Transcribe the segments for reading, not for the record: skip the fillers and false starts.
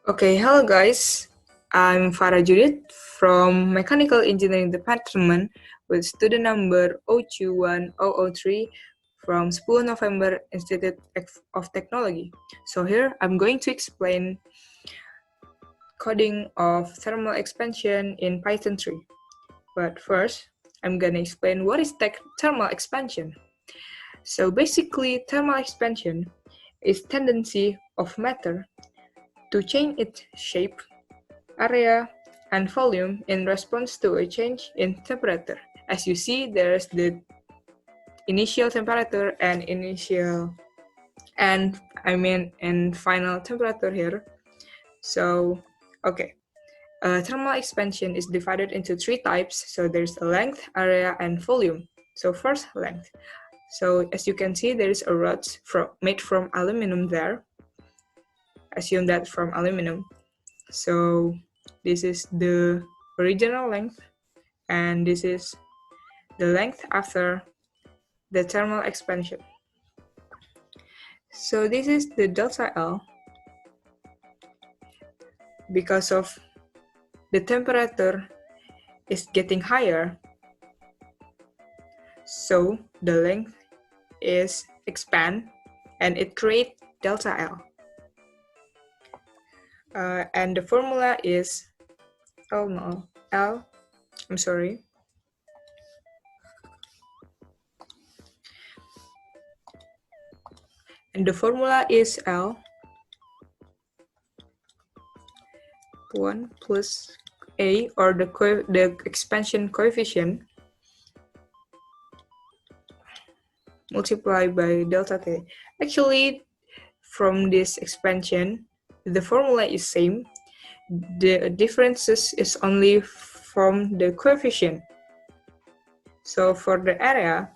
Okay, hello guys. I'm Farah Judith from Mechanical Engineering Department with student number 021003 from Sepuluh November Institute of Technology. So here I'm going to explain coding of thermal expansion in Python 3. But first, I'm gonna explain what is thermal expansion. So basically, thermal expansion is tendency of matter to change its shape, area, and volume in response to a change in temperature. As you see, there's the initial temperature and final temperature here. So, okay. Thermal expansion is divided into three types. So there's a length, area, and volume. So first, length. So as you can see, there is a rod made from aluminum there. Assume that from aluminum. So this is the original length, and this is the length after the thermal expansion. So this is the delta L. Because of the temperature is getting higher, so the length is expand and it creates delta L. And the formula is and the formula is L 1 plus A, or the expansion coefficient, multiplied by delta T. Actually, from this expansion, the formula is same. The differences is only from the coefficient. So for the area,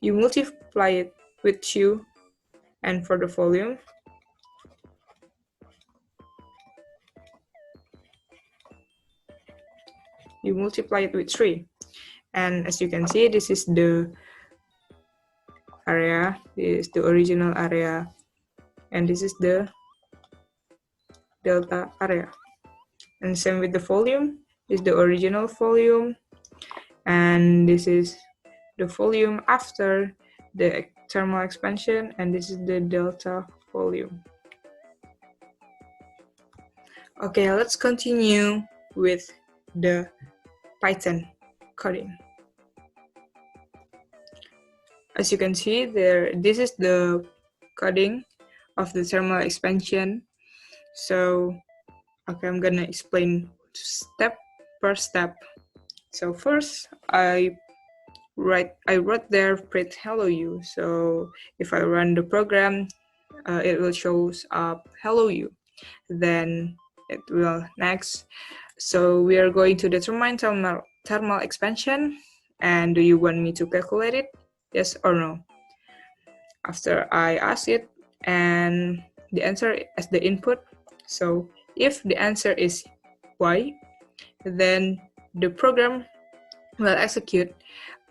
you multiply it with 2, and for the volume, you multiply it with 3. And as you can see, this is the area, this is the original area, and this is the delta area. And same with the volume, this is the original volume, and this is the volume after the thermal expansion, and this is the delta volume. Okay, let's continue with the Python coding. As you can see there, this is the coding of the thermal expansion. So, okay, I'm gonna explain step per step. So first, I wrote there print hello you. So if I run the program, it will shows up hello you. Then it will next. So we are going to determine thermal expansion. And do you want me to calculate it? Yes or no? After I ask it and the answer as the input. So if the answer is Y, then the program will execute.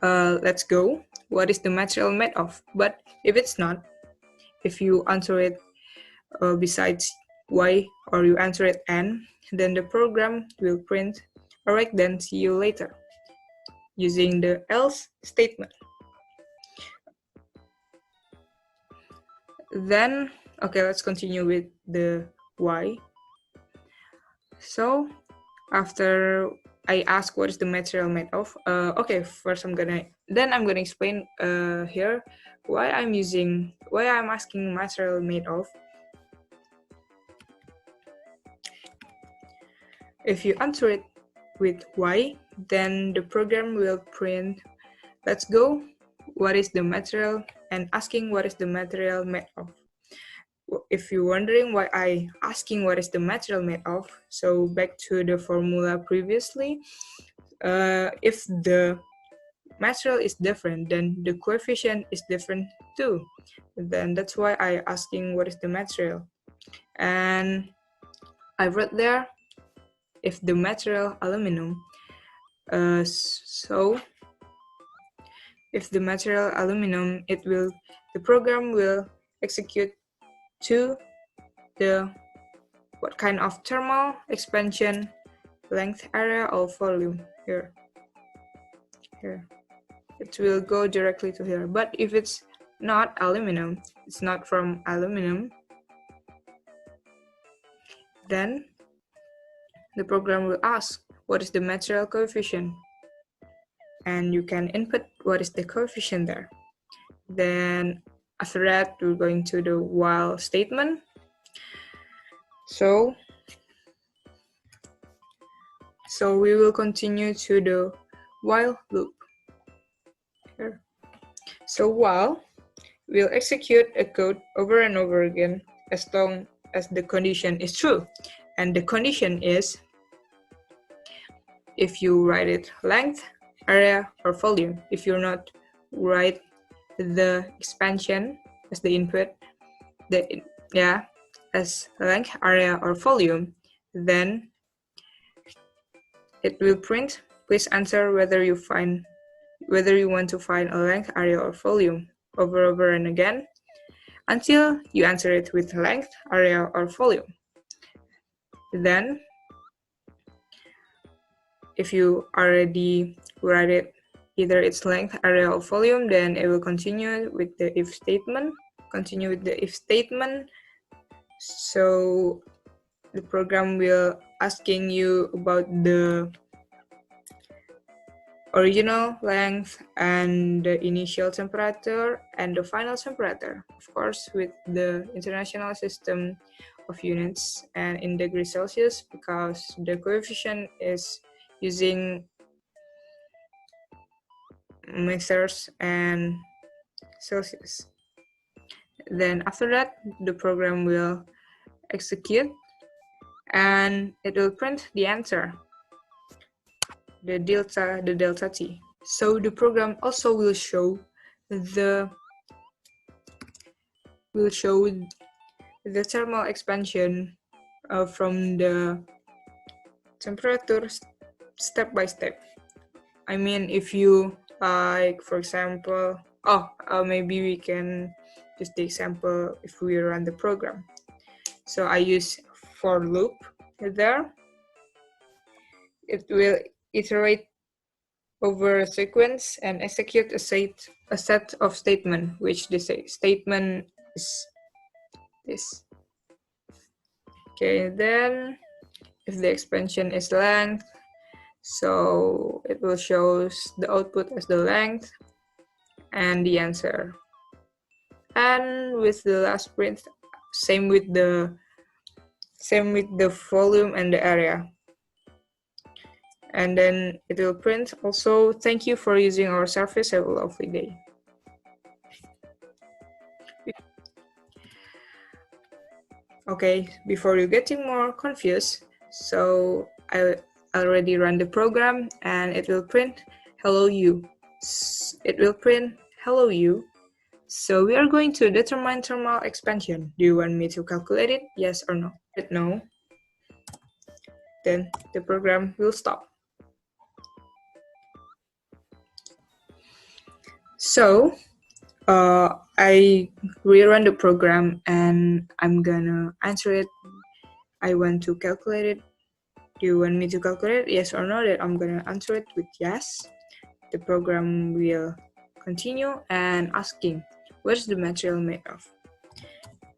Let's go. What is the material made of? But if it's not, if you answer it besides Y or you answer it N, then the program will print, alright, then see you later, using the else statement. Then, okay, let's continue with the Y. So, after I ask what is the material made of, okay, first I'm gonna explain here why I'm asking material made of. If you answer it with Y, then the program will print, let's go, what is the material, and asking what is the material made of. If you're wondering why I asking what is the material made of, so back to the formula previously, if the material is different, then the coefficient is different too. Then that's why I asking what is the material. And I wrote there, if the material aluminum, so if the material aluminum, the program will execute to the what kind of thermal expansion, length, area, or volume here. It will go directly to here. But if it's not aluminum, it's not from aluminum, then the program will ask what is the material coefficient, and you can input what is the coefficient there. Then after that, we're going to the while statement. So we will continue to the while loop here. So while we'll execute a code over and over again as long as the condition is true. And the condition is if you write it length, area, or volume. If you're not write the expansion as the input, as length, area, or volume, then it will print, please answer whether you want to find a length, area, or volume over and again until you answer it with length, area, or volume. Then if you already write it either its length, area, or volume, then it will continue with the if statement. So the program will asking you about the original length and the initial temperature and the final temperature, of course with the international system of units and in degrees Celsius, because the coefficient is using meters and Celsius. Then after that, the program will execute and it will print the answer, the delta T. So the program also will show the thermal expansion from the temperature step by step. I mean, if you like, for example, maybe we can use the example if we run the program. So I use for loop there. It will iterate over a sequence and execute a set of statement, which the statement is this. Okay, then if the expansion is length, so it will show the output as the length and the answer. And with the last print, same with the volume and the area. And then it will print also, thank you for using our service, have a lovely day. Okay, before you getting more confused, so I already run the program and it will print hello you. So we are going to determine thermal expansion. Do you want me to calculate it? Yes or no? No. Then the program will stop. So I rerun the program and I'm gonna answer it. I want to calculate it. Do you want me to calculate it? Yes or no? That I'm gonna answer it with yes. The program will continue and asking, what is the material made of?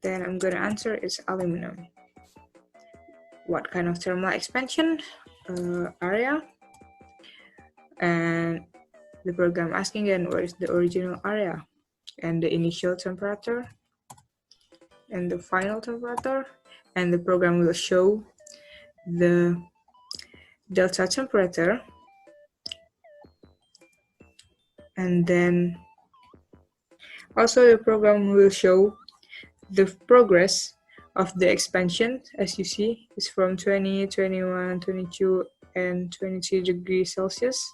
Then I'm gonna answer it's aluminum. What kind of thermal expansion? Area. And the program asking again, what is the original area? And the initial temperature and the final temperature, and the program will show the delta temperature, and then also the program will show the progress of the expansion. As you see, it's from 20, 21, 22, and 23 degrees Celsius.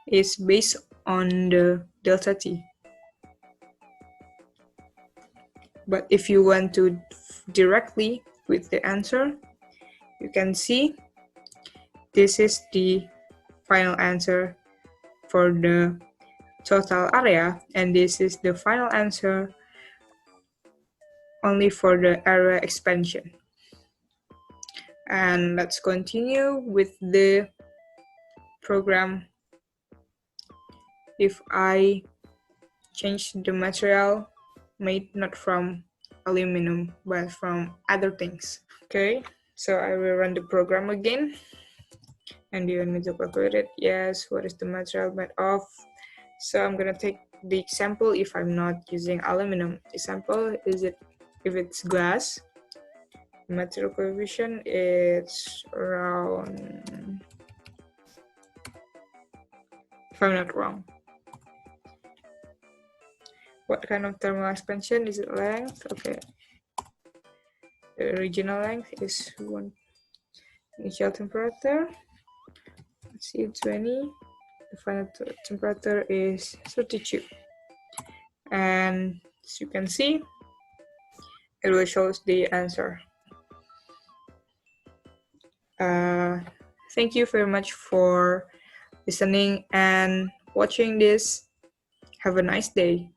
It's based on the delta T. But if you want to directly with the answer, you can see this is the final answer for the total area, and this is the final answer only for the area expansion. And let's continue with the program. If I change the material made not from aluminum but from other things. Okay, so I will run the program again. And do you want me to calculate it? Yes. What is the material made of? So I'm gonna take the example if I'm not using aluminum. Example is it if it's glass, material coefficient is around, if I'm not wrong. What kind of thermal expansion is it? Length? Okay. The original length is 1. Initial temperature. Let's see, 20. The final temperature is 32. And as you can see, it will show the answer. Thank you very much for listening and watching this. Have a nice day.